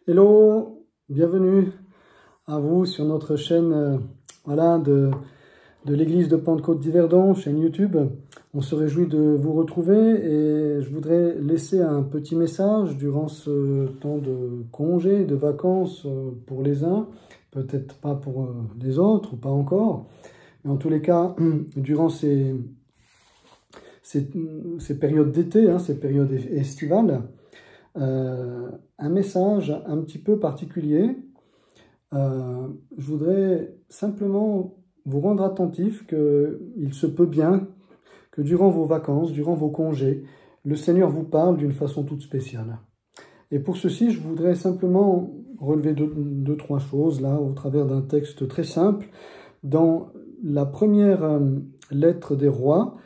Hello, bienvenue à vous sur notre chaîne de l'église de Pentecôte d'Yverdon, chaîne YouTube. On se réjouit de vous retrouver et je voudrais laisser un petit message durant ce temps de congé, de vacances pour les uns, peut-être pas pour les autres ou pas encore, mais en tous les cas, durant ces périodes d'été, ces périodes estivales, un message un petit peu particulier. Je voudrais simplement vous rendre attentif qu'il se peut bien que durant vos vacances, durant vos congés, le Seigneur vous parle d'une façon toute spéciale. Et pour ceci, je voudrais simplement relever deux, trois choses là au travers d'un texte très simple dans la première lettre des rois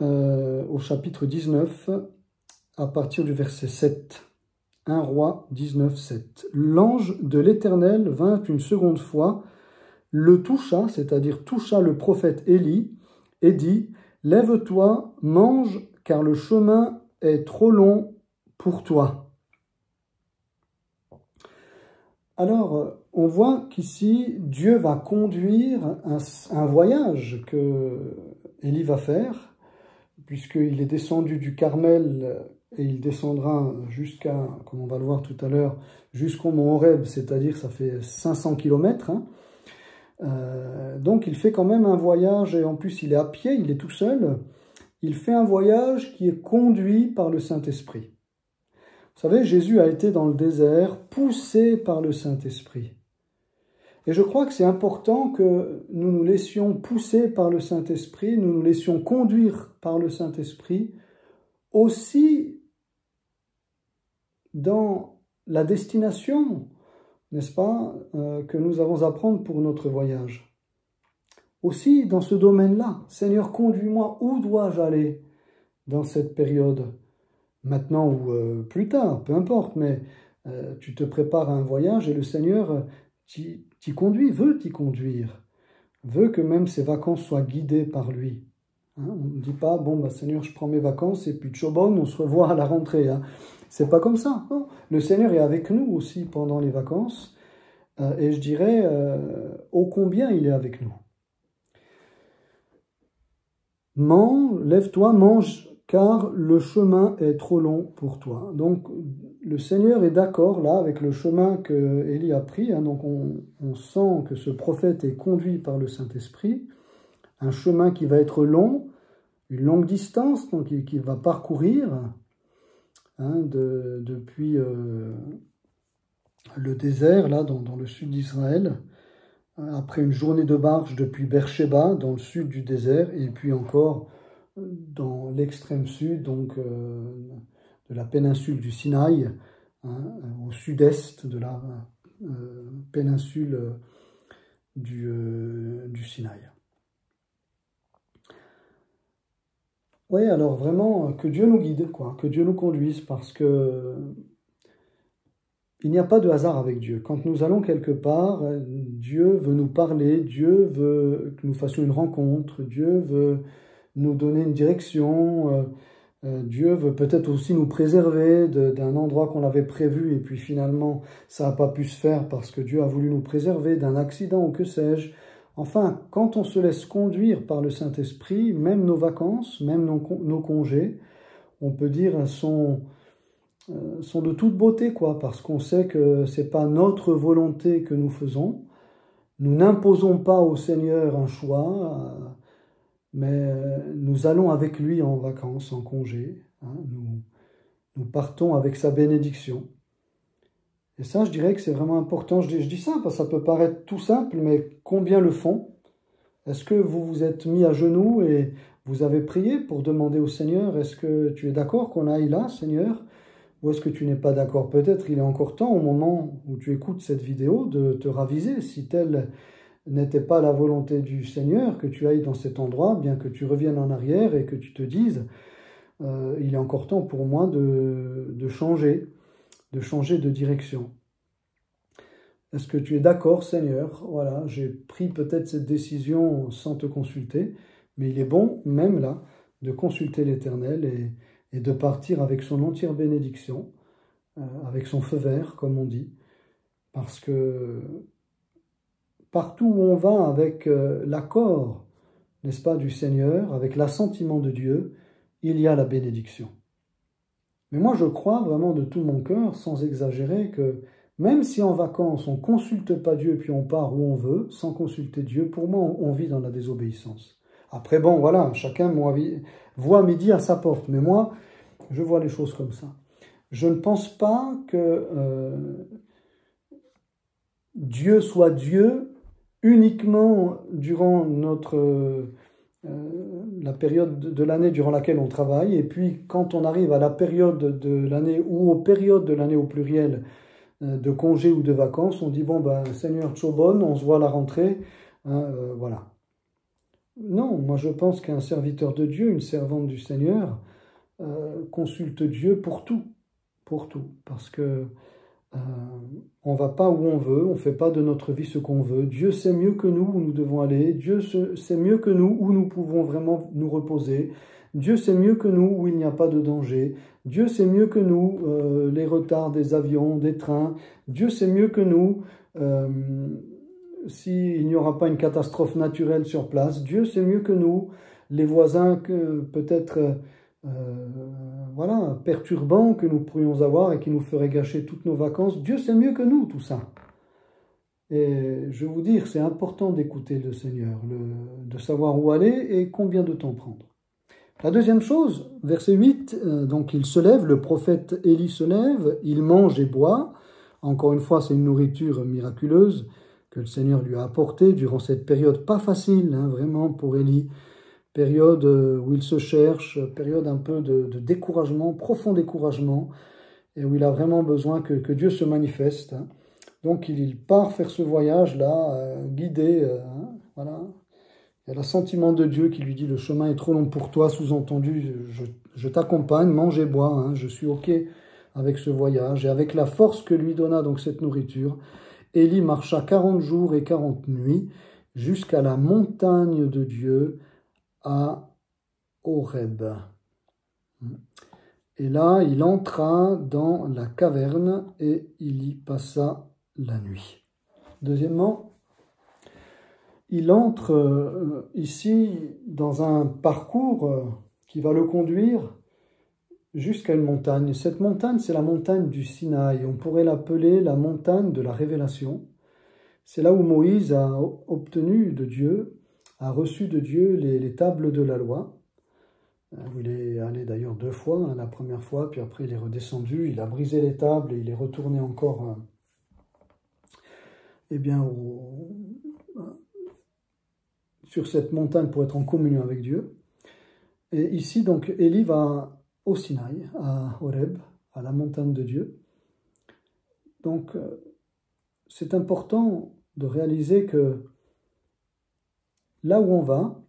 au chapitre 19 à partir du verset 7. 1 Roi 19, 7. L'ange de l'Éternel vint une seconde fois, le toucha, c'est-à-dire toucha le prophète Élie, et dit, « Lève-toi, mange, car le chemin est trop long pour toi. » Alors, on voit qu'ici, Dieu va conduire un voyage que Élie va faire, puisqu'il est descendu du Carmel et il descendra jusqu'à, comme on va le voir tout à l'heure, jusqu'au mont Horeb, c'est-à-dire ça fait 500 km. Donc il fait quand même un voyage, et en plus il est à pied, il est tout seul. Il fait un voyage qui est conduit par le Saint-Esprit. Vous savez, Jésus a été dans le désert, poussé par le Saint-Esprit. Et je crois que c'est important que nous nous laissions pousser par le Saint-Esprit, nous nous laissions conduire par le Saint-Esprit, aussi dans la destination, n'est-ce pas, que nous avons à prendre pour notre voyage. Aussi dans ce domaine-là, Seigneur, conduis-moi, où dois-je aller dans cette période? Maintenant ou plus tard, peu importe, mais tu te prépares à un voyage et le Seigneur t'y conduit, veut t'y conduire, veut que même ces vacances soient guidées par lui. On ne dit pas, bon, Seigneur, je prends mes vacances et puis tchobon, on se revoit à la rentrée. C'est pas comme ça. Non. Le Seigneur est avec nous aussi pendant les vacances et je dirais ô combien il est avec nous. Lève-toi, mange, car le chemin est trop long pour toi. Donc, le Seigneur est d'accord là avec le chemin que Élie a pris. Donc, on sent que ce prophète est conduit par le Saint-Esprit. Un chemin qui va être long, une longue distance, donc qu'il va parcourir depuis le désert, là, dans le sud d'Israël, après une journée de marche depuis Beersheba, dans le sud du désert, et puis encore dans l'extrême sud, donc de la péninsule du Sinaï, au sud-est de la péninsule du Sinaï. Oui, alors vraiment, que Dieu nous guide, que Dieu nous conduise, parce que il n'y a pas de hasard avec Dieu. Quand nous allons quelque part, Dieu veut nous parler, Dieu veut que nous fassions une rencontre, Dieu veut nous donner une direction, Dieu veut peut-être aussi nous préserver d'un endroit qu'on avait prévu et puis finalement ça n'a pas pu se faire parce que Dieu a voulu nous préserver d'un accident ou que sais-je. Enfin, quand on se laisse conduire par le Saint-Esprit, même nos vacances, même nos congés, on peut dire, sont de toute beauté, parce qu'on sait que ce n'est pas notre volonté que nous faisons. Nous n'imposons pas au Seigneur un choix, mais nous allons avec lui en vacances, en congé. Nous partons avec sa bénédiction. Et ça, je dirais que c'est vraiment important. Je dis ça parce que ça peut paraître tout simple, mais combien le font? Est-ce que vous vous êtes mis à genoux et vous avez prié pour demander au Seigneur, est-ce que tu es d'accord qu'on aille là, Seigneur? Ou est-ce que tu n'es pas d'accord? Peut-être il est encore temps, au moment où tu écoutes cette vidéo, de te raviser. Si telle n'était pas la volonté du Seigneur, que tu ailles dans cet endroit, bien que tu reviennes en arrière et que tu te dises, il est encore temps pour moi de changer de direction. Est-ce que tu es d'accord, Seigneur? Voilà, j'ai pris peut-être cette décision sans te consulter, mais il est bon, même là, de consulter l'Éternel et de partir avec son entière bénédiction, avec son feu vert, comme on dit, Parce que partout où on va avec l'accord, n'est-ce pas, du Seigneur, avec l'assentiment de Dieu, il y a la bénédiction. Mais moi, je crois vraiment de tout mon cœur, sans exagérer, que même si en vacances, on ne consulte pas Dieu puis on part où on veut, sans consulter Dieu, pour moi, on vit dans la désobéissance. Après, bon, voilà, chacun voit midi à sa porte. Mais moi, je vois les choses comme ça. Je ne pense pas que Dieu soit Dieu uniquement durant la période de l'année durant laquelle on travaille, et puis quand on arrive à la période de l'année ou aux périodes de l'année au pluriel de congés ou de vacances, on dit bon ben Seigneur Tchobon, on se voit à la rentrée, hein, voilà. Non, moi je pense qu'un serviteur de Dieu, une servante du Seigneur, consulte Dieu pour tout, parce que on ne va pas où on veut, on ne fait pas de notre vie ce qu'on veut. Dieu sait mieux que nous où nous devons aller. Dieu sait mieux que nous où nous pouvons vraiment nous reposer. Dieu sait mieux que nous où il n'y a pas de danger. Dieu sait mieux que nous les retards des avions, des trains. Dieu sait mieux que nous s'il n'y aura pas une catastrophe naturelle sur place. Dieu sait mieux que nous les voisins que peut-être... voilà, perturbants que nous pourrions avoir et qui nous feraient gâcher toutes nos vacances. Dieu sait mieux que nous tout ça. Et je vais vous dire, c'est important d'écouter le Seigneur, de savoir où aller et combien de temps prendre. La deuxième chose, verset 8, donc il se lève, le prophète Élie se lève, il mange et boit. Encore une fois, c'est une nourriture miraculeuse que le Seigneur lui a apportée durant cette période pas facile, hein, vraiment pour Élie. Période où il se cherche, période un peu de découragement, profond découragement, et où il a vraiment besoin que Dieu se manifeste. Donc il part faire ce voyage-là, guidé, voilà. Il y a l'assentiment de Dieu qui lui dit « Le chemin est trop long pour toi », sous-entendu « Je t'accompagne, mange et bois, hein, je suis OK avec ce voyage ». Et avec la force que lui donna donc cette nourriture, Élie marcha 40 jours et 40 nuits jusqu'à la montagne de Dieu, à Horeb. Et là, il entra dans la caverne et il y passa la nuit. Deuxièmement, il entre ici dans un parcours qui va le conduire jusqu'à une montagne. Cette montagne, c'est la montagne du Sinaï. On pourrait l'appeler la montagne de la révélation. C'est là où Moïse a obtenu de Dieu, a reçu de Dieu les tables de la loi. Il est allé d'ailleurs 2 fois, hein, la première fois, puis après il est redescendu, il a brisé les tables et il est retourné encore sur cette montagne pour être en communion avec Dieu. Et ici, donc, Élie va au Sinaï, à Horeb, à la montagne de Dieu. Donc, c'est important de réaliser que là où on va,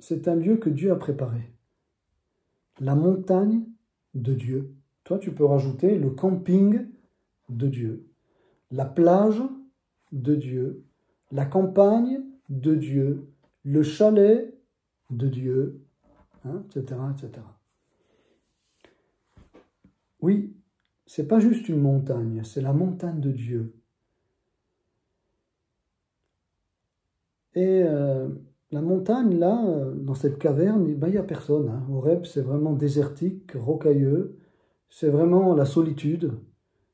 c'est un lieu que Dieu a préparé. La montagne de Dieu. Toi, tu peux rajouter le camping de Dieu, la plage de Dieu, la campagne de Dieu, le chalet de Dieu, hein, etc., etc. Oui, c'est pas juste une montagne, c'est la montagne de Dieu. Et la montagne, là, dans cette caverne, il n'y a personne. Hein. Horeb, c'est vraiment désertique, rocailleux. C'est vraiment la solitude.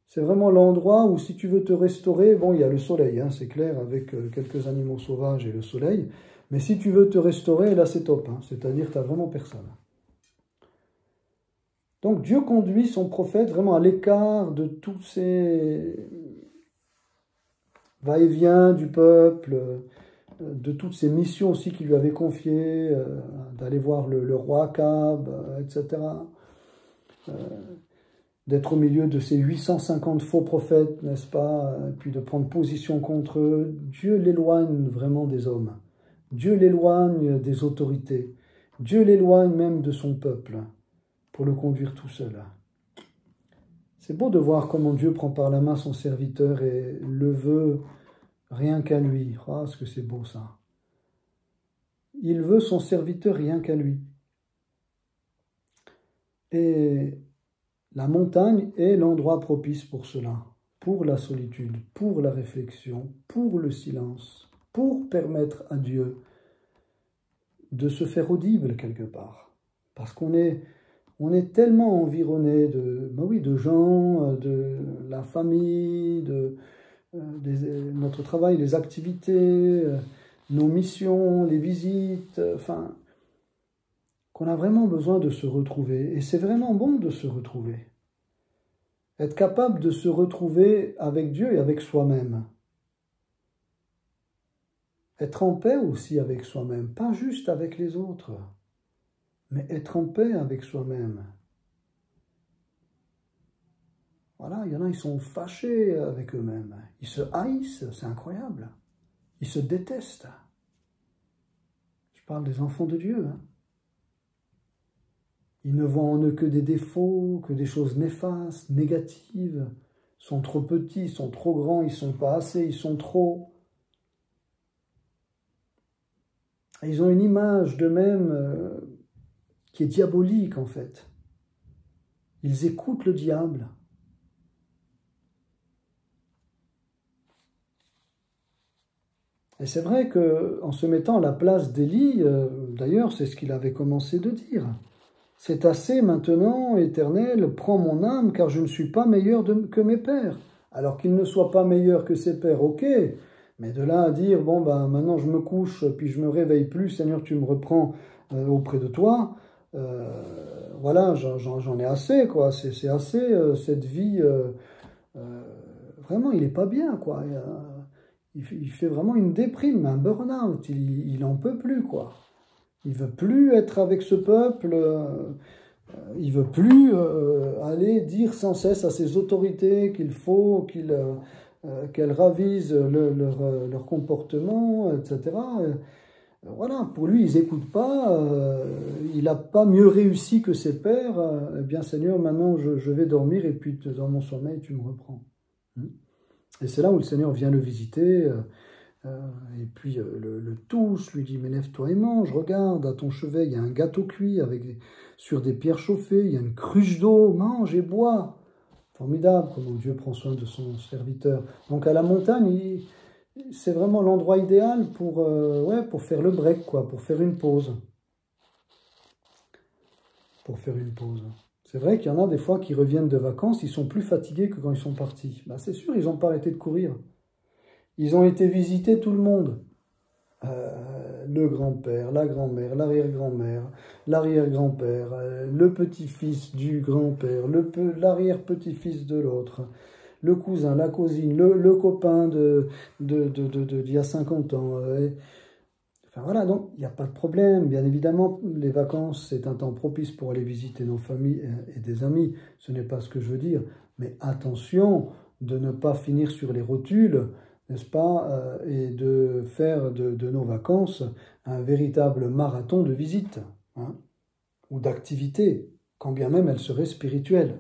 C'est vraiment l'endroit où, si tu veux te restaurer, bon, il y a le soleil, hein, c'est clair, avec quelques animaux sauvages et le soleil. Mais si tu veux te restaurer, là, c'est top. Hein, c'est-à-dire que tu n'as vraiment personne. Donc, Dieu conduit son prophète vraiment à l'écart de tous ces va-et-vient du peuple, de toutes ces missions aussi qu'il lui avait confiées, d'aller voir le roi Akab, etc. D'être au milieu de ces 850 faux prophètes, n'est-ce pas, puis de prendre position contre eux. Dieu l'éloigne vraiment des hommes. Dieu l'éloigne des autorités. Dieu l'éloigne même de son peuple pour le conduire tout seul. C'est beau de voir comment Dieu prend par la main son serviteur et le veut rien qu'à lui. Ah, ce que c'est beau ça. Il veut son serviteur rien qu'à lui. Et La montagne est l'endroit propice pour cela, pour la solitude, pour la réflexion, pour le silence, pour permettre à Dieu de se faire audible quelque part. Parce qu'on est tellement environné de gens, de la famille, notre travail, les activités, nos missions, les visites, enfin, qu'on a vraiment besoin de se retrouver. Et c'est vraiment bon de se retrouver. Être capable de se retrouver avec Dieu et avec soi-même. Être en paix aussi avec soi-même, pas juste avec les autres, mais être en paix avec soi-même. Voilà, il y en a, ils sont fâchés avec eux-mêmes. Ils se haïssent, c'est incroyable. Ils se détestent. Je parle des enfants de Dieu. Hein. Ils ne voient en eux que des défauts, que des choses néfastes, négatives. Ils sont trop petits, ils sont trop grands, ils ne sont pas assez, ils sont trop. Et ils ont une image d'eux-mêmes qui est diabolique en fait. Ils écoutent le diable. Et c'est vrai qu'en se mettant à la place d'Élie, d'ailleurs c'est ce qu'il avait commencé de dire. C'est assez maintenant, Éternel, prends mon âme, car je ne suis pas meilleur que mes pères. Alors qu'il ne soit pas meilleur que ses pères, ok, mais de là à dire, bon, ben maintenant je me couche, puis je me réveille plus, Seigneur, tu me reprends auprès de toi, voilà, j'en ai assez, quoi, c'est assez, cette vie, vraiment, il n'est pas bien, quoi. Il fait vraiment une déprime, un burn-out, il n'en peut plus, quoi. Il veut plus être avec ce peuple, il veut plus aller dire sans cesse à ses autorités qu'il faut qu'elles ravisent leur comportement, etc. Voilà, pour lui, ils n'écoutent pas, il n'a pas mieux réussi que ses pères. Eh bien, Seigneur, maintenant je vais dormir et puis dans mon sommeil, tu me reprends. Et c'est là où le Seigneur vient le visiter. Et puis le touche, lui dit, mais lève-toi et mange, regarde, à ton chevet, il y a un gâteau cuit sur des pierres chauffées, il y a une cruche d'eau, mange et bois. Formidable comment Dieu prend soin de son serviteur. Donc à la montagne, c'est vraiment l'endroit idéal pour faire le break, quoi, pour faire une pause. C'est vrai qu'il y en a des fois qui reviennent de vacances, ils sont plus fatigués que quand ils sont partis. Ben, c'est sûr, ils n'ont pas arrêté de courir. Ils ont été visiter tout le monde. Le grand-père, la grand-mère, l'arrière-grand-mère, l'arrière-grand-père, le petit-fils du grand-père, l'arrière-petit-fils de l'autre, le cousin, la cousine, le copain d'il y a 50 ans. Enfin voilà, donc il n'y a pas de problème. Bien évidemment, les vacances, c'est un temps propice pour aller visiter nos familles et des amis. Ce n'est pas ce que je veux dire. Mais attention de ne pas finir sur les rotules, n'est-ce pas, et de faire de nos vacances un véritable marathon de visites, hein, ou d'activités, quand bien même elles seraient spirituelles.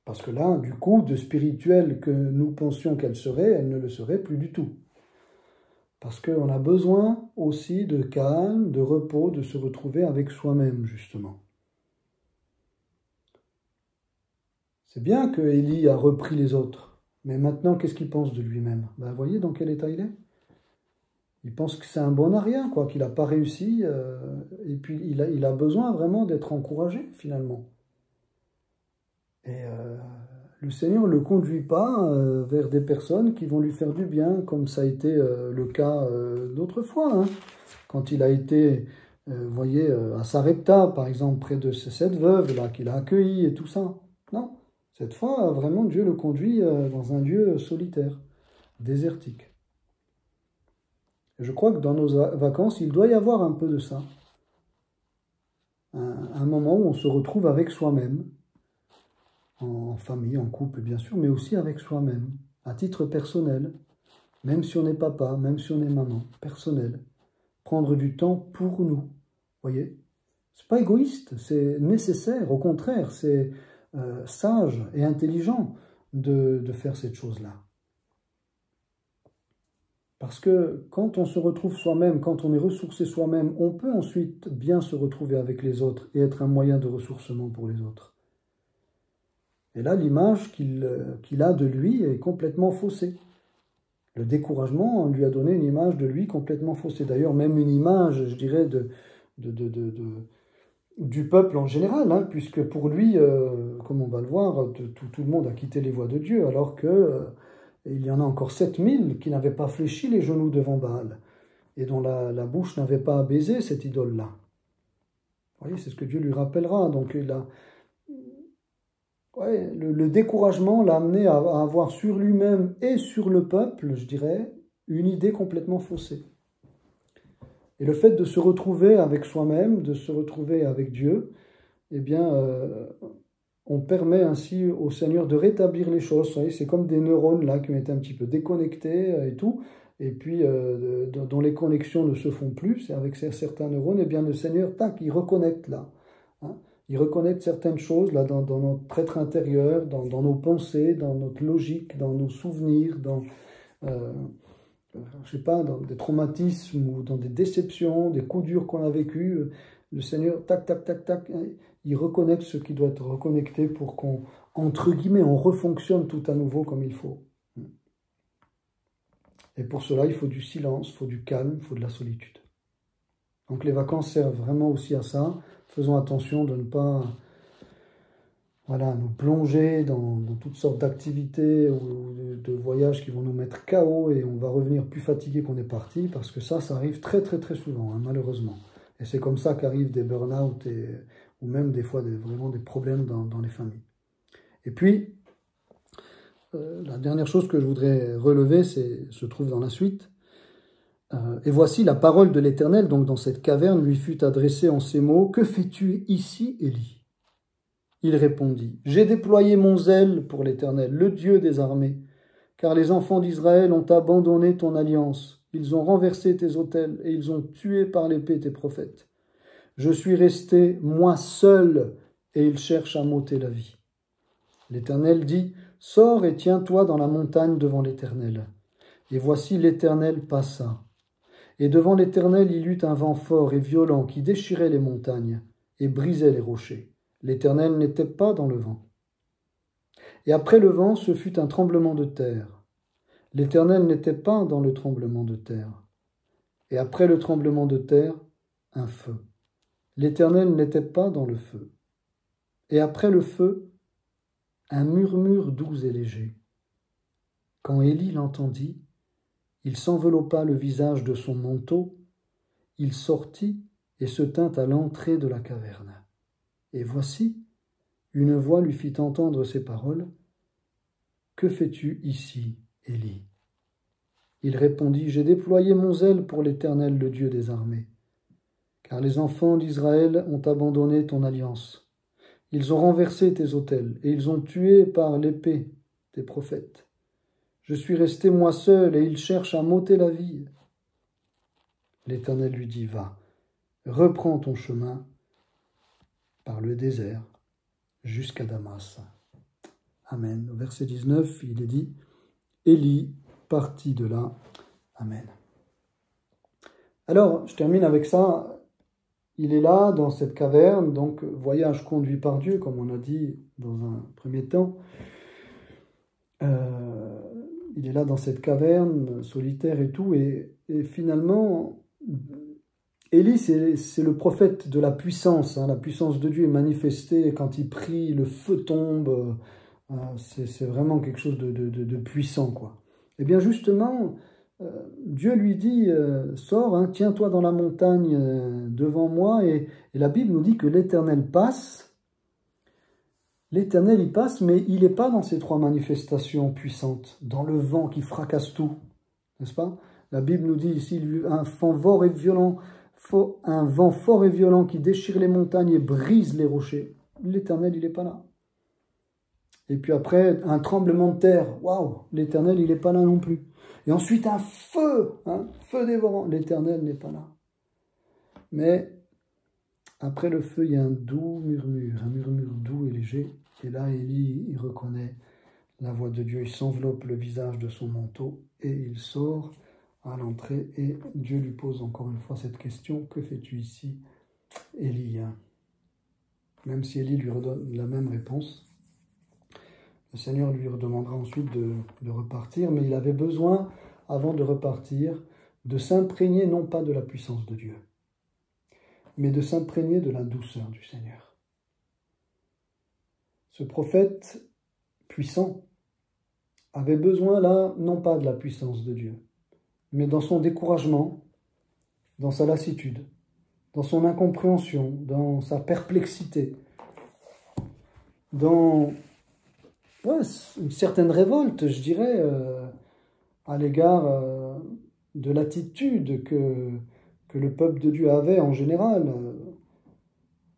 Parce que là, du coup, de spirituelles que nous pensions qu'elles seraient, elles ne le seraient plus du tout. Parce qu'on a besoin aussi de calme, de repos, de se retrouver avec soi-même, justement. C'est bien que Élie a repris les autres. Mais maintenant, qu'est-ce qu'il pense de lui-même? Ben, voyez dans quel état il est. Il pense que c'est un bon à rien, quoi, qu'il n'a pas réussi. Et puis, il a besoin vraiment d'être encouragé, finalement. Et le Seigneur ne le conduit pas vers des personnes qui vont lui faire du bien, comme ça a été le cas d'autres fois. Hein. Quand il a été, voyez, à Sarepta, par exemple, près de cette veuve-là, qu'il a accueillie et tout ça. Non. Cette fois, vraiment, Dieu le conduit dans un lieu solitaire, désertique. Et je crois que dans nos vacances, il doit y avoir un peu de ça. Un moment où on se retrouve avec soi-même, en famille, en couple, bien sûr, mais aussi avec soi-même, à titre personnel, même si on est papa, même si on est maman, personnel. Prendre du temps pour nous, voyez. C'est pas égoïste, c'est nécessaire, au contraire, c'est sage et intelligent de faire cette chose-là. Parce que quand on se retrouve soi-même, quand on est ressourcé soi-même, on peut ensuite bien se retrouver avec les autres et être un moyen de ressourcement pour les autres. Et là, l'image qu'il a de lui est complètement faussée. Le découragement lui a donné une image de lui complètement faussée. D'ailleurs, même une image, je dirais, du peuple en général, hein, puisque pour lui, comme on va le voir, tout le monde a quitté les voies de Dieu, alors que il y en a encore 7000 qui n'avaient pas fléchi les genoux devant Baal, et dont la bouche n'avait pas abaisé cette idole-là. Vous voyez, c'est ce que Dieu lui rappellera. Donc le découragement l'a amené à avoir sur lui-même et sur le peuple, je dirais, une idée complètement faussée. Et le fait de se retrouver avec soi-même, de se retrouver avec Dieu, eh bien, on permet ainsi au Seigneur de rétablir les choses. Vous voyez, c'est comme des neurones là qui ont été un petit peu déconnectés et tout, et puis dont les connexions ne se font plus. C'est avec certains neurones, eh bien, le Seigneur, tac, il reconnecte là. Hein. Il reconnecte certaines choses là dans notre être intérieur, dans nos pensées, dans notre logique, dans nos souvenirs, je sais pas, dans des traumatismes ou dans des déceptions, des coups durs qu'on a vécus. Le Seigneur, tac, tac, tac, tac, il reconnecte ce qui doit être reconnecté pour qu'on, entre guillemets, on refonctionne tout à nouveau comme il faut. Et pour cela, il faut du silence, il faut du calme, il faut de la solitude. Donc les vacances servent vraiment aussi à ça. Faisons attention de ne pas nous plonger dans toutes sortes d'activités ou de voyages qui vont nous mettre KO et on va revenir plus fatigué qu'on est parti, parce que ça arrive très très très souvent, hein, malheureusement. Et c'est comme ça qu'arrivent des burn-out ou même des fois vraiment des problèmes dans les familles. Et puis, la dernière chose que je voudrais relever, se trouve dans la suite. Et voici la parole de l'Éternel, donc dans cette caverne, lui fut adressée en ces mots. « Que fais-tu ici, Élie ?» Il répondit, « J'ai déployé mon zèle pour l'Éternel, le Dieu des armées, car les enfants d'Israël ont abandonné ton alliance. Ils ont renversé tes autels et ils ont tué par l'épée tes prophètes. Je suis resté, moi seul, et ils cherchent à m'ôter la vie. » L'Éternel dit, « Sors et tiens-toi dans la montagne devant l'Éternel. » Et voici l'Éternel passa. Et devant l'Éternel il eut un vent fort et violent qui déchirait les montagnes et brisait les rochers. L'Éternel n'était pas dans le vent. Et après le vent, ce fut un tremblement de terre. L'Éternel n'était pas dans le tremblement de terre. Et après le tremblement de terre, un feu. L'Éternel n'était pas dans le feu. Et après le feu, un murmure doux et léger. Quand Élie l'entendit, il s'enveloppa le visage de son manteau, il sortit et se tint à l'entrée de la caverne. Et voici, une voix lui fit entendre ces paroles. « Que fais-tu ici, Élie ?» Il répondit, « J'ai déployé mon zèle pour l'Éternel, le Dieu des armées. Car les enfants d'Israël ont abandonné ton alliance. Ils ont renversé tes autels, et ils ont tué par l'épée tes prophètes. Je suis resté moi seul, et ils cherchent à m'ôter la vie. » L'Éternel lui dit, « Va, reprends ton chemin par le désert jusqu'à Damas. » Amen. Au verset 19, il est dit, Élie partit de là. Amen. Alors, je termine avec ça. Il est là, dans cette caverne, donc voyage conduit par Dieu, comme on a dit dans un premier temps. Il est là dans cette caverne, solitaire et tout, et finalement, Élie, c'est le prophète de la puissance. Hein. La puissance de Dieu est manifestée quand il prie, le feu tombe. C'est vraiment quelque chose de puissant, quoi. Et bien justement, Dieu lui dit, sors, hein, tiens-toi dans la montagne devant moi. Et la Bible nous dit que l'Éternel passe. L'Éternel, il passe, mais il n'est pas dans ces trois manifestations puissantes, dans le vent qui fracasse tout, n'est-ce pas? La Bible nous dit ici, un vent fort et violent qui déchire les montagnes et brise les rochers. L'Éternel, il n'est pas là. Et puis après, un tremblement de terre. Waouh, l'Éternel, il n'est pas là non plus. Et ensuite, un feu dévorant. L'Éternel n'est pas là. Mais après le feu, il y a un murmure doux et léger. Et là, Élie, il reconnaît la voix de Dieu. Il s'enveloppe le visage de son manteau et il sort à l'entrée. Et Dieu lui pose encore une fois cette question. Que fais-tu ici, Élie? Même si Élie lui redonne la même réponse. Le Seigneur lui demandera ensuite de repartir, mais il avait besoin, avant de repartir, de s'imprégner non pas de la puissance de Dieu, mais de s'imprégner de la douceur du Seigneur. Ce prophète puissant avait besoin là, non pas de la puissance de Dieu, mais dans son découragement, dans sa lassitude, dans son incompréhension, dans sa perplexité, dans une certaine révolte, je dirais, à l'égard de l'attitude que le peuple de Dieu avait en général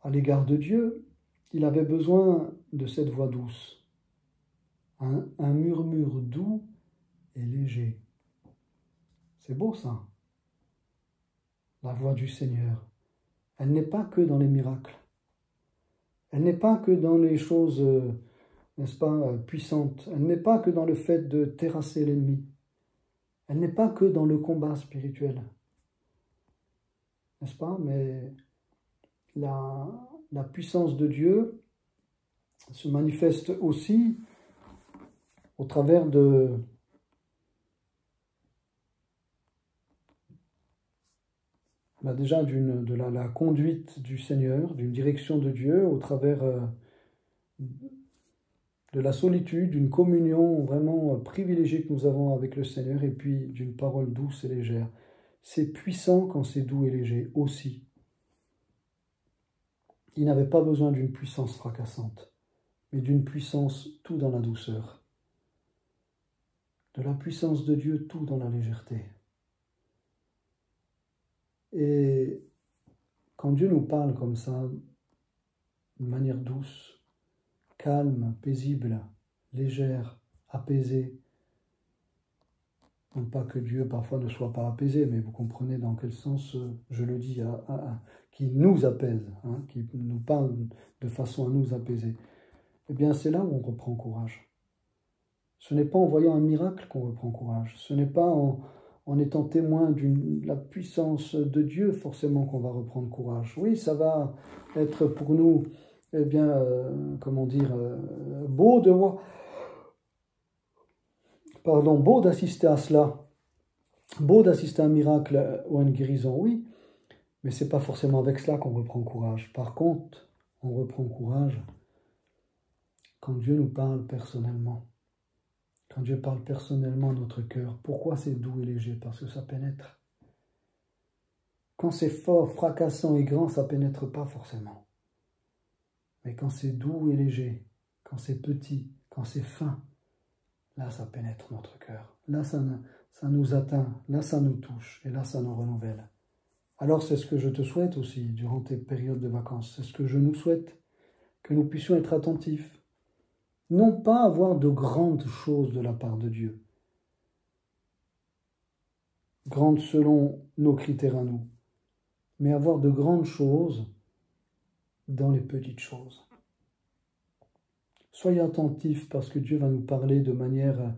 à l'égard de Dieu. Il avait besoin de cette voix douce, un murmure doux et léger. C'est beau ça, la voix du Seigneur. Elle n'est pas que dans les miracles, elle n'est pas que dans les choses, n'est-ce pas, puissantes, elle n'est pas que dans le fait de terrasser l'ennemi, elle n'est pas que dans le combat spirituel, n'est-ce pas, mais la puissance de Dieu se manifeste aussi au travers déjà de la conduite du Seigneur, d'une direction de Dieu, au travers de la solitude, d'une communion vraiment privilégiée que nous avons avec le Seigneur, et puis d'une parole douce et légère. C'est puissant quand c'est doux et léger aussi. Il n'avait pas besoin d'une puissance fracassante, mais d'une puissance tout dans la douceur. De la puissance de Dieu tout dans la légèreté. Et quand Dieu nous parle comme ça, de manière douce, calme, paisible, légère, apaisée, non pas que Dieu parfois ne soit pas apaisé, mais vous comprenez dans quel sens je le dis, qui nous apaise, hein, qui nous parle de façon à nous apaiser, eh bien c'est là où on reprend courage. Ce n'est pas en voyant un miracle qu'on reprend courage, ce n'est pas en étant témoin de la puissance de Dieu forcément qu'on va reprendre courage. Oui, ça va être pour nous, eh bien, comment dire, beau de voir, beau d'assister à cela, beau d'assister à un miracle ou à une guérison, oui, mais c'est pas forcément avec cela qu'on reprend courage. Par contre, on reprend courage quand Dieu nous parle personnellement. Quand Dieu parle personnellement à notre cœur. Pourquoi c'est doux et léger? Parce que ça pénètre. Quand c'est fort, fracassant et grand, ça pénètre pas forcément. Mais quand c'est doux et léger, quand c'est petit, quand c'est fin, là ça pénètre notre cœur. Là ça nous atteint, là ça nous touche et là ça nous renouvelle. Alors c'est ce que je te souhaite aussi durant tes périodes de vacances. C'est ce que je nous souhaite, que nous puissions être attentifs. Non pas avoir de grandes choses de la part de Dieu, grandes selon nos critères à nous, mais avoir de grandes choses dans les petites choses. Soyez attentifs parce que Dieu va nous parler de manière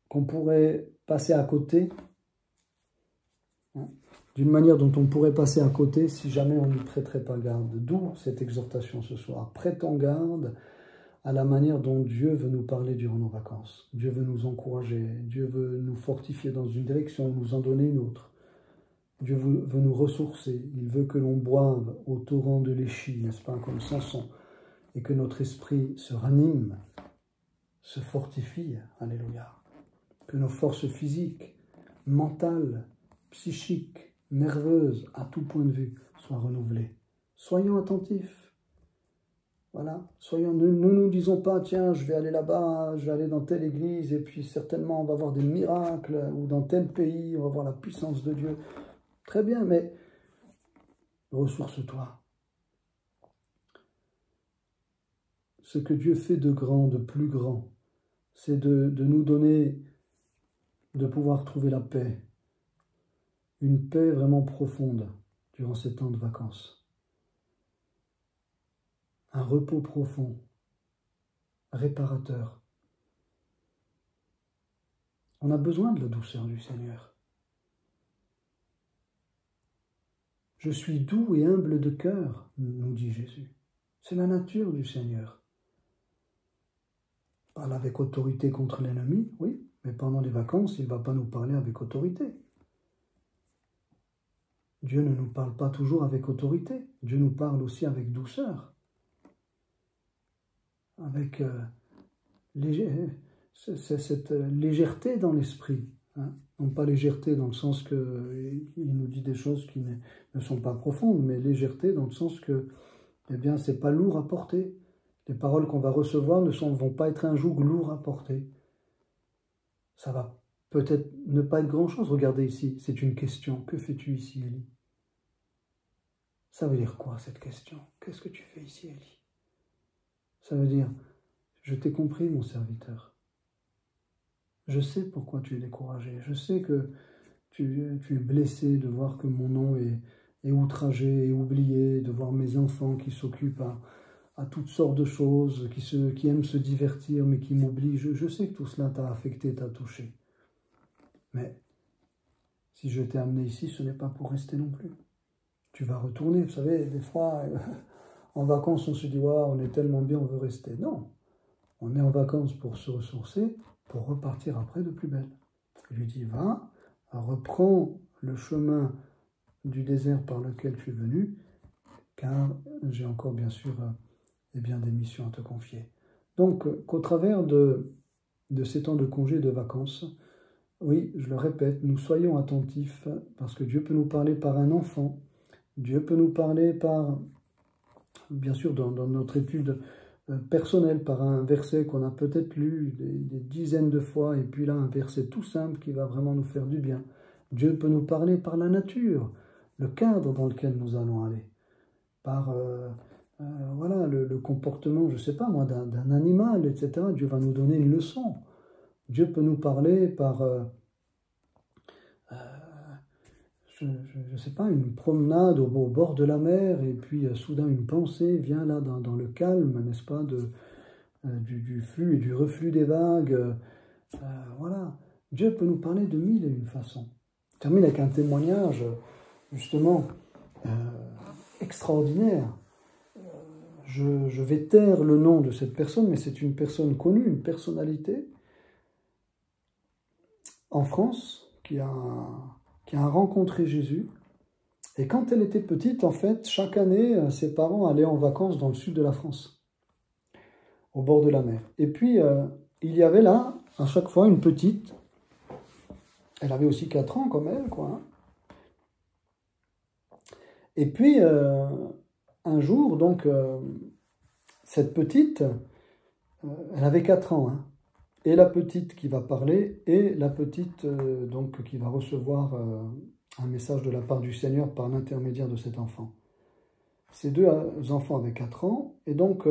qu'on pourrait passer à côté, d'une manière dont on pourrait passer à côté si jamais on n'y prêterait pas garde. D'où cette exhortation ce soir. Prêtons garde à la manière dont Dieu veut nous parler durant nos vacances. Dieu veut nous encourager, Dieu veut nous fortifier dans une direction, nous en donner une autre. Dieu veut nous ressourcer, il veut que l'on boive au torrent de l'échi, n'est-ce pas, comme Samson, et que notre esprit se ranime, se fortifie, alléluia. Que nos forces physiques, mentales, psychiques, nerveuses, à tout point de vue, soient renouvelées. Soyons attentifs. Voilà, ne nous disons pas, tiens, je vais aller là-bas, je vais aller dans telle église, et puis certainement on va voir des miracles, ou dans tel pays, on va voir la puissance de Dieu. Très bien, mais ressource-toi. Ce que Dieu fait de grand, de plus grand, c'est de nous donner, de pouvoir trouver la paix, une paix vraiment profonde durant ces temps de vacances. Un repos profond, réparateur. On a besoin de la douceur du Seigneur. Je suis doux et humble de cœur, nous dit Jésus. C'est la nature du Seigneur. parle avec autorité contre l'ennemi, oui, mais pendant les vacances, il ne va pas nous parler avec autorité. Dieu ne nous parle pas toujours avec autorité. Dieu nous parle aussi avec douceur, avec cette légèreté dans l'esprit. Hein. Non pas légèreté dans le sens qu'il nous dit des choses qui ne sont pas profondes, mais légèreté dans le sens que, eh bien, c'est pas lourd à porter. Les paroles qu'on va recevoir vont pas être un joug lourd à porter. Ça va peut-être ne pas être grand-chose. Regardez ici, c'est une question. Que fais-tu ici, Élie? Ça veut dire quoi, cette question? Qu'est-ce que tu fais ici, Élie? Ça veut dire, je t'ai compris, mon serviteur. Je sais pourquoi tu es découragé. Je sais que tu es blessé de voir que mon nom est outragé et oublié, de voir mes enfants qui s'occupent à toutes sortes de choses, qui aiment se divertir, mais qui m'oublient. Je sais que tout cela t'a affecté, t'a touché. Mais si je t'ai amené ici, ce n'est pas pour rester non plus. Tu vas retourner. Vous savez, des fois, en vacances, on se dit « ouais, on est tellement bien, on veut rester ». Non, on est en vacances pour se ressourcer, pour repartir après de plus belle. Il lui dit « va, reprends le chemin du désert par lequel tu es venu, car j'ai encore bien sûr des missions à te confier. » Donc, qu'au travers de ces temps de congé et de vacances, oui, je le répète, nous soyons attentifs, parce que Dieu peut nous parler par un enfant, Dieu peut nous parler par, bien sûr, dans notre étude personnelle, par un verset qu'on a peut-être lu des dizaines de fois, et puis là, un verset tout simple qui va vraiment nous faire du bien. Dieu peut nous parler par la nature, le cadre dans lequel nous allons aller, par voilà, le comportement, je ne sais pas moi, d'un animal, etc. Dieu va nous donner une leçon. Dieu peut nous parler par, je ne sais pas, une promenade au bord de la mer, et puis soudain une pensée vient là dans le calme, n'est-ce pas, du flux et du reflux des vagues. Voilà, Dieu peut nous parler de mille et une façons. Je termine avec un témoignage, justement, extraordinaire. Je vais taire le nom de cette personne, mais c'est une personne connue, une personnalité en France qui a rencontré Jésus. Et quand elle était petite, en fait, chaque année, ses parents allaient en vacances dans le sud de la France, au bord de la mer. Et puis, il y avait là, à chaque fois, une petite. Elle avait aussi 4 ans comme elle, quoi. Et puis, un jour, donc, cette petite, elle avait 4 ans, hein, et la petite qui va parler, et la petite donc, qui va recevoir un message de la part du Seigneur par l'intermédiaire de cet enfant. Ces deux enfants avaient 4 ans, et donc,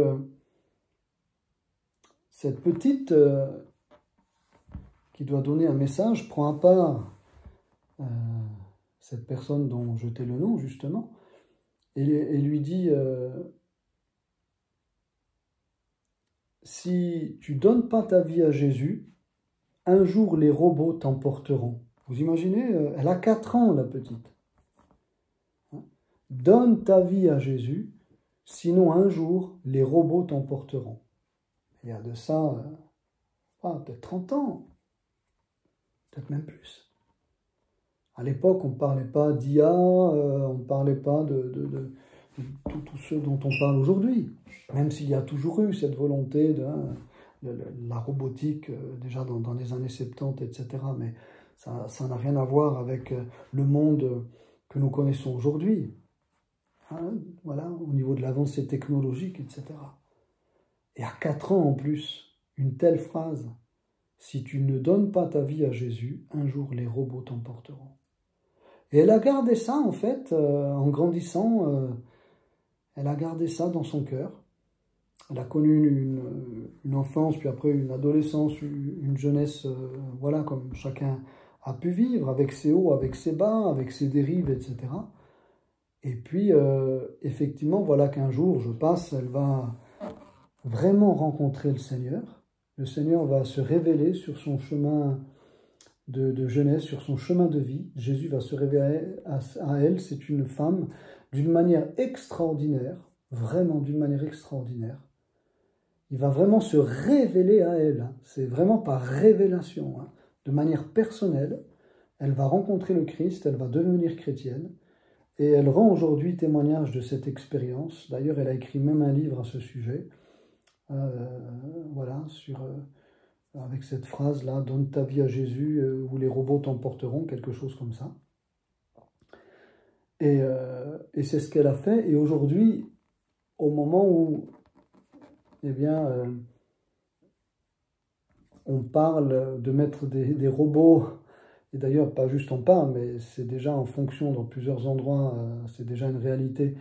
cette petite qui doit donner un message prend à part cette personne dont je t'ai le nom, justement, et lui dit si tu donnes pas ta vie à Jésus, un jour les robots t'emporteront. Vous imaginez, elle a 4 ans, la petite. Donne ta vie à Jésus, sinon un jour les robots t'emporteront. Il y a de ça, peut-être 30 ans, peut-être même plus. À l'époque, on ne parlait pas d'IA, on ne parlait pas de tout ce dont on parle aujourd'hui. Même s'il y a toujours eu cette volonté de la robotique, déjà dans les années 70, etc. Mais ça n'a rien à voir avec le monde que nous connaissons aujourd'hui. Hein, voilà, au niveau de l'avancée technologique, etc. Et à 4 ans en plus, une telle phrase, si tu ne donnes pas ta vie à Jésus, un jour les robots t'emporteront. Et elle a gardé ça, en fait, en grandissant, elle a gardé ça dans son cœur. Elle a connu une enfance, puis après une adolescence, une jeunesse, voilà, comme chacun a pu vivre, avec ses hauts, avec ses bas, avec ses dérives, etc. Et puis, effectivement, voilà qu'un jour, je passe, elle va vraiment rencontrer le Seigneur. Le Seigneur va se révéler sur son chemin de jeunesse, sur son chemin de vie. Jésus va se révéler à elle. C'est une femme d'une manière extraordinaire, vraiment d'une manière extraordinaire. il va vraiment se révéler à elle. Hein. C'est vraiment par révélation, hein, de manière personnelle. Elle va rencontrer le Christ, elle va devenir chrétienne. Et elle rend aujourd'hui témoignage de cette expérience. D'ailleurs, elle a écrit même un livre à ce sujet. Voilà, avec cette phrase-là, « Donne ta vie à Jésus ou les robots t'emporteront », quelque chose comme ça. Et c'est ce qu'elle a fait. Et aujourd'hui, au moment où eh bien, on parle de mettre des robots, et d'ailleurs pas juste on parle, mais c'est déjà en fonction dans plusieurs endroits, c'est déjà une réalité,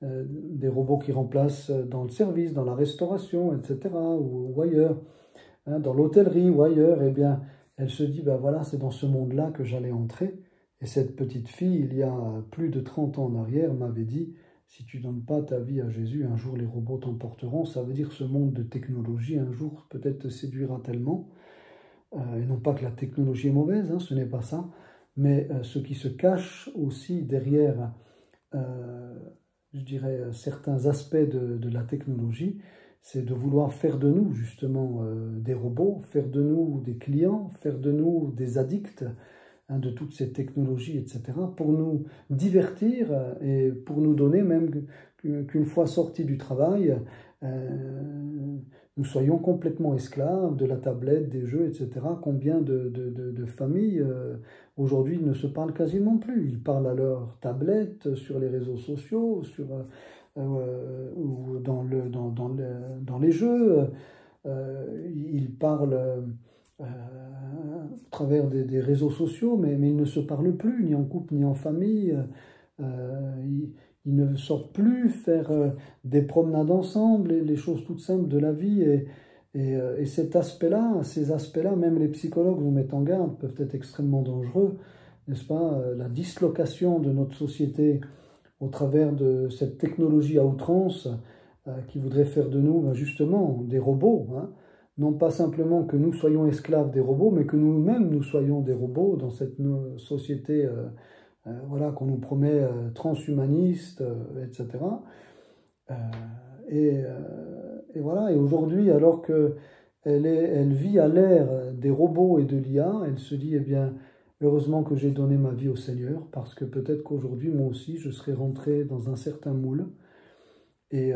des robots qui remplacent dans le service, dans la restauration, etc., ou ailleurs, hein, dans l'hôtellerie ou ailleurs, eh bien, elle se dit, ben voilà, c'est dans ce monde-là que j'allais entrer. Et cette petite fille, il y a plus de 30 ans en arrière, m'avait dit, si tu ne donnes pas ta vie à Jésus, un jour les robots t'emporteront. Ça veut dire ce monde de technologie, un jour peut-être te séduira tellement. Et non pas que la technologie est mauvaise, hein, ce n'est pas ça, mais ce qui se cache aussi derrière, je dirais, certains aspects de la technologie, c'est de vouloir faire de nous justement des robots, faire de nous des clients, faire de nous des addicts, hein, de toutes ces technologies, etc., pour nous divertir et pour nous donner même qu'une fois sortis du travail, nous soyons complètement esclaves de la tablette, des jeux, etc. Combien de familles aujourd'hui ne se parlent quasiment plus. Ils parlent à leur tablette, sur les réseaux sociaux, ou dans les jeux. Ils parlent à travers des réseaux sociaux, mais ils ne se parlent plus, ni en couple, ni en famille. Ils ne sortent plus faire des promenades ensemble, les choses toutes simples de la vie. Et cet aspect-là, ces aspects-là, même les psychologues nous mettent en garde, peuvent être extrêmement dangereux, n'est-ce pas? La dislocation de notre société au travers de cette technologie à outrance qui voudrait faire de nous justement des robots, hein. Non pas simplement que nous soyons esclaves des robots, mais que nous-mêmes nous soyons des robots dans cette société voilà, qu'on nous promet transhumaniste, etc. Et voilà, et aujourd'hui, alors elle vit à l'ère des robots et de l'IA, elle se dit, eh bien, heureusement que j'ai donné ma vie au Seigneur, parce que peut-être qu'aujourd'hui, moi aussi, je serais rentré dans un certain moule. Et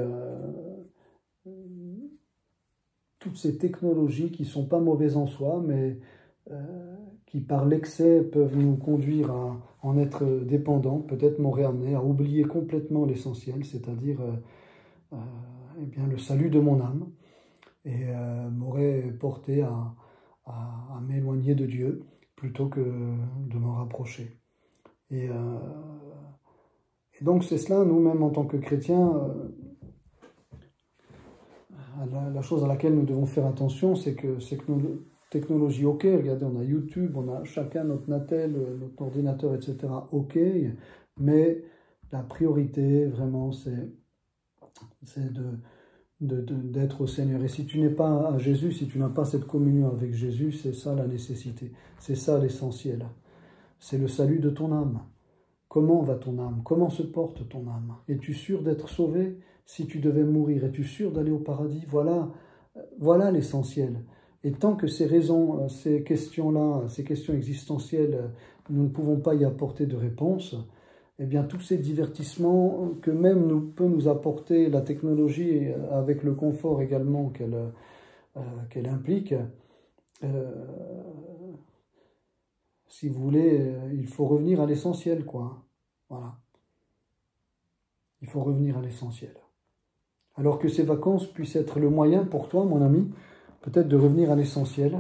toutes ces technologies qui ne sont pas mauvaises en soi, mais qui par l'excès peuvent nous conduire à en être dépendants, peut-être m'auraient amené à oublier complètement l'essentiel, c'est-à-dire eh bien, le salut de mon âme, et m'aurait porté à m'éloigner de Dieu plutôt que de m'en rapprocher. Et donc c'est cela, nous-mêmes en tant que chrétiens, la chose à laquelle nous devons faire attention, c'est que nos technologies, ok, regardez, on a YouTube, on a chacun notre Natel, notre ordinateur, etc., ok, mais la priorité, vraiment, c'est d'être au Seigneur. Et si tu n'es pas à Jésus, si tu n'as pas cette communion avec Jésus, c'est ça la nécessité, c'est ça l'essentiel. C'est le salut de ton âme. Comment va ton âme? Comment se porte ton âme? Es-tu sûr d'être sauvé? Si tu devais mourir, es-tu sûr d'aller au paradis? Voilà l'essentiel. Et tant que ces raisons, ces questions-là, ces questions existentielles, nous ne pouvons pas y apporter de réponse, eh bien tous ces divertissements que même peut nous apporter la technologie, avec le confort également qu'elle implique, si vous voulez, il faut revenir à l'essentiel, quoi. Voilà. Il faut revenir à l'essentiel. Alors que ces vacances puissent être le moyen pour toi, mon ami, peut-être de revenir à l'essentiel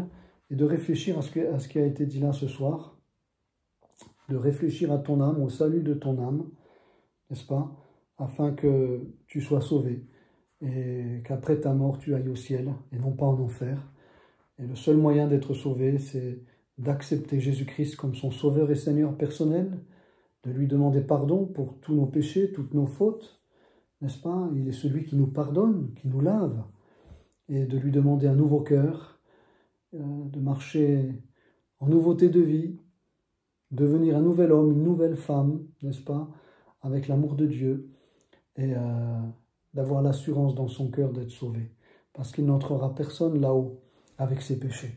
et de réfléchir à ce qui a été dit là ce soir, de réfléchir à ton âme, au salut de ton âme, n'est-ce pas, afin que tu sois sauvé et qu'après ta mort, tu ailles au ciel et non pas en enfer. Et le seul moyen d'être sauvé, c'est d'accepter Jésus-Christ comme son sauveur et Seigneur personnel, de lui demander pardon pour tous nos péchés, toutes nos fautes, n'est-ce pas? Il est celui qui nous pardonne, qui nous lave, et de lui demander un nouveau cœur, de marcher en nouveauté de vie, devenir un nouvel homme, une nouvelle femme, n'est-ce pas? Avec l'amour de Dieu, et d'avoir l'assurance dans son cœur d'être sauvé. parce qu'il n'entrera personne là-haut avec ses péchés,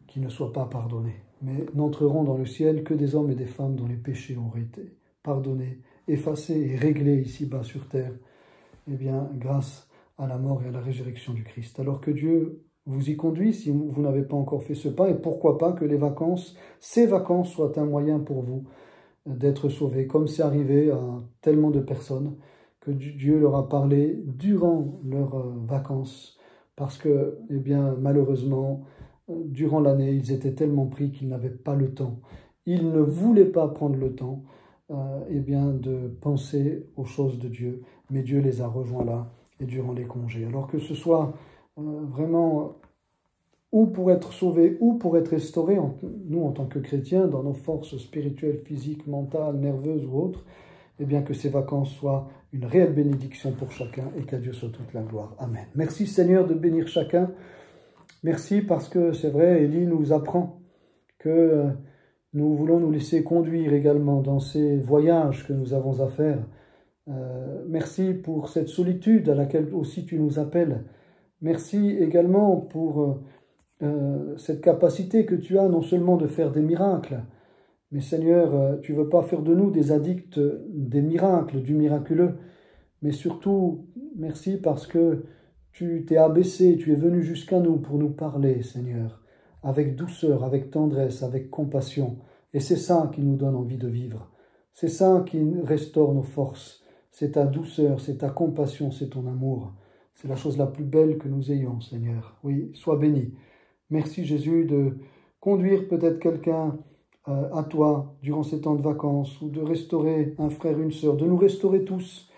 qui ne soient pas pardonnés. Mais n'entreront dans le ciel que des hommes et des femmes dont les péchés ont été pardonnés, effacés et réglés ici-bas sur terre, eh bien, grâce à la mort et à la résurrection du Christ. Alors que Dieu vous y conduit si vous n'avez pas encore fait ce pas, et pourquoi pas que ces vacances soient un moyen pour vous d'être sauvés, comme c'est arrivé à tellement de personnes, que Dieu leur a parlé durant leurs vacances, parce que, eh bien, malheureusement, durant l'année, ils étaient tellement pris qu'ils n'avaient pas le temps. Ils ne voulaient pas prendre le temps, eh bien, de penser aux choses de Dieu, mais Dieu les a rejoints là, et durant les congés. Alors que ce soit vraiment ou pour être sauvés, ou pour être restaurés, nous en tant que chrétiens, dans nos forces spirituelles, physiques, mentales, nerveuses ou autres, eh bien que ces vacances soient une réelle bénédiction pour chacun et qu'à Dieu soit toute la gloire. Amen. Merci Seigneur de bénir chacun. Merci parce que c'est vrai, Élie nous apprend que nous voulons nous laisser conduire également dans ces voyages que nous avons à faire. Merci pour cette solitude à laquelle aussi tu nous appelles. Merci également pour cette capacité que tu as non seulement de faire des miracles, mais Seigneur, tu ne veux pas faire de nous des addicts des miracles, du miraculeux, mais surtout, merci parce que tu t'es abaissé, tu es venu jusqu'à nous pour nous parler, Seigneur, avec douceur, avec tendresse, avec compassion. Et c'est ça qui nous donne envie de vivre. C'est ça qui restaure nos forces. C'est ta douceur, c'est ta compassion, c'est ton amour. C'est la chose la plus belle que nous ayons, Seigneur. Oui, sois béni. Merci Jésus de conduire peut-être quelqu'un à toi durant ces temps de vacances, ou de restaurer un frère, une sœur, de nous restaurer tous,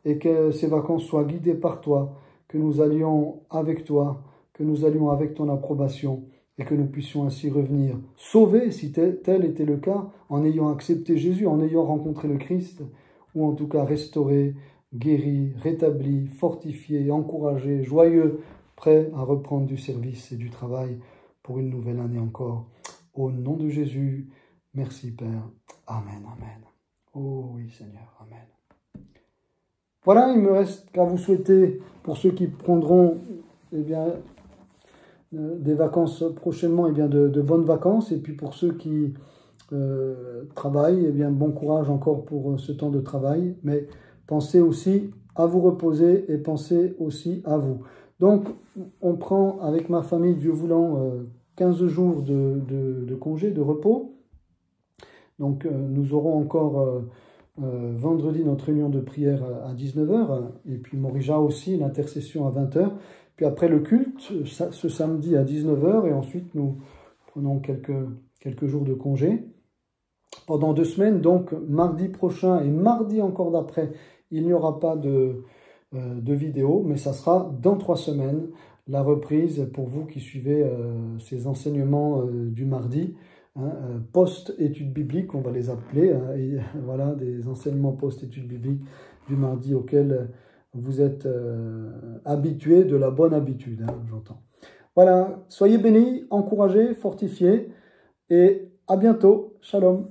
et que ces vacances soient guidées par toi, que nous allions avec toi, que nous allions avec ton approbation, et que nous puissions ainsi revenir sauvés, si tel était le cas, en ayant accepté Jésus, en ayant rencontré le Christ, ou en tout cas restaurés, guéris, rétablis, fortifiés, encouragés, joyeux, prêts à reprendre du service et du travail pour une nouvelle année encore. Au nom de Jésus, merci Père. Amen, amen. Oh oui Seigneur, amen. Voilà, il me reste qu'à vous souhaiter, pour ceux qui prendront eh bien, des vacances prochainement, eh bien, de bonnes vacances, et puis pour ceux qui travaillent, eh bien, bon courage encore pour ce temps de travail, mais pensez aussi à vous reposer et pensez aussi à vous. Donc, on prend avec ma famille, Dieu voulant, 15 jours de congé, de repos. Donc, nous aurons encore vendredi notre réunion de prière à 19 h, et puis Morija aussi, l'intercession à 20 h. Puis après le culte, ce samedi à 19 h, et ensuite nous prenons quelques jours de congé. Pendant 2 semaines, donc mardi prochain et mardi encore d'après, il n'y aura pas de vidéo, mais ça sera dans 3 semaines, la reprise pour vous qui suivez ces enseignements du mardi, hein, post-études bibliques, on va les appeler, hein, et, voilà, des enseignements post-études bibliques du mardi auxquels vous êtes habitués, de la bonne habitude, hein, j'entends. Voilà, soyez bénis, encouragés, fortifiés, et à bientôt. Shalom.